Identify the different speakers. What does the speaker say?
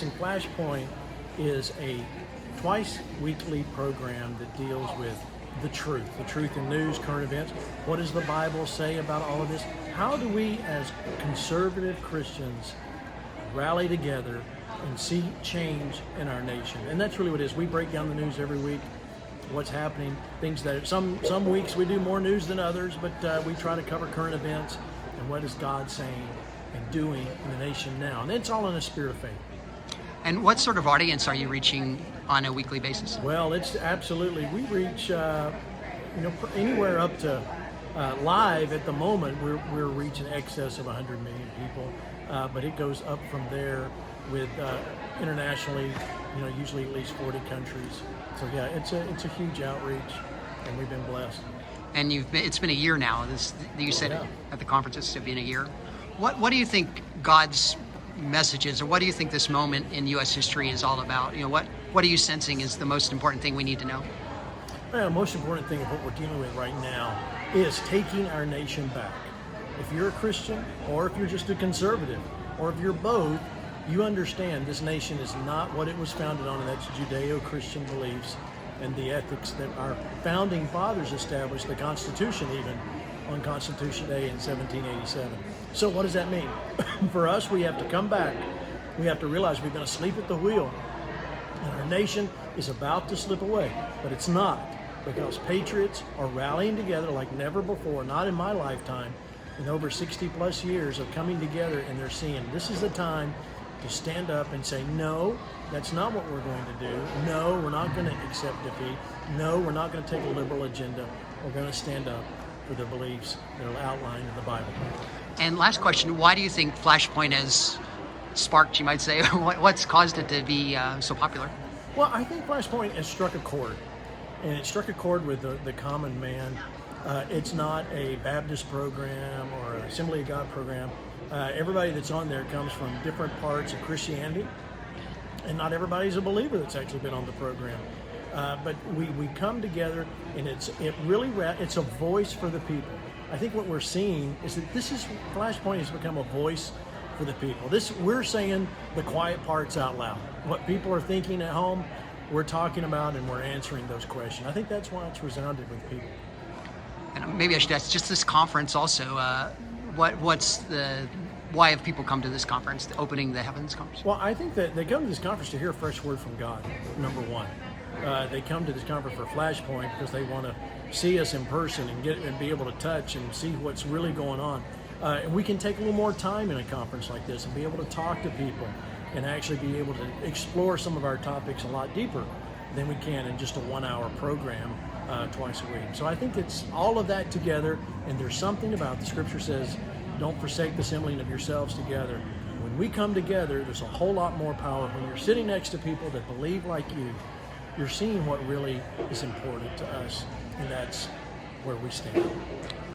Speaker 1: And Flashpoint is a twice weekly program that deals with the truth in news, current events. What does the Bible say about all of this? How do we as conservative Christians rally together and see change in our nation? And that's really what it is. We break down the news every week, what's happening, things that some weeks we do more news than others, but we try to cover current events and what is God saying and doing in the nation now. And it's all in a spirit of faith.
Speaker 2: And what sort of audience are you reaching on a weekly basis?
Speaker 1: Well, it's absolutely, we reach, anywhere up to live at the moment, we're reaching excess of 100 million people, but it goes up from there with internationally, usually at least 40 countries. So yeah, it's a huge outreach, and we've been blessed.
Speaker 2: And it's been a year now. You said at the conference it's been a year. What do you think God's messages, or what do you think this moment in U.S. history is all about? What are you sensing is the most important thing we need to know?
Speaker 1: Well, the most important thing of what we're dealing with right now is taking our nation back. If you're a Christian, or if you're just a conservative, or if you're both, you understand this nation is not what it was founded on, and that's Judeo-Christian beliefs and the ethics that our founding fathers established, the Constitution even, on Constitution Day in 1787. So what does that mean? For us, we have to come back. We have to realize we've been asleep at the wheel, and our nation is about to slip away, but it's not, because patriots are rallying together like never before, not in my lifetime, in over 60 plus years of coming together, and they're seeing this is the time to stand up and say, no, that's not what we're going to do. No, we're not going to accept defeat. No, we're not going to take a liberal agenda. We're going to stand up for the beliefs that are outlined in the Bible.
Speaker 2: And last question, why do you think Flashpoint has sparked, you might say, what's caused it to be so popular?
Speaker 1: Well, I think Flashpoint has struck a chord, and it struck a chord with the common man. It's not a Baptist program or an Assembly of God program. Everybody that's on there comes from different parts of Christianity, and not everybody's a believer that's actually been on the program. But we come together, and it's a voice for the people. I think what we're seeing is that Flashpoint has become a voice for the people. We're saying the quiet parts out loud. What people are thinking at home, we're talking about, and we're answering those questions. I think that's why it's resounded with people.
Speaker 2: And maybe I should ask, just this conference also, why have people come to this conference, the Opening the Heavens conference?
Speaker 1: Well, I think that they come to this conference to hear a fresh word from God, number one. They come to this conference for Flashpoint because they want to see us in person and be able to touch and see what's really going on. And we can take a little more time in a conference like this and be able to talk to people and actually be able to explore some of our topics a lot deeper than we can in just a 1-hour program twice a week. So I think it's all of that together, and there's something about the Scripture says, don't forsake the assembling of yourselves together. When we come together, there's a whole lot more power. When you're sitting next to people that believe like you, you're seeing what really is important to us, and that's where we stand.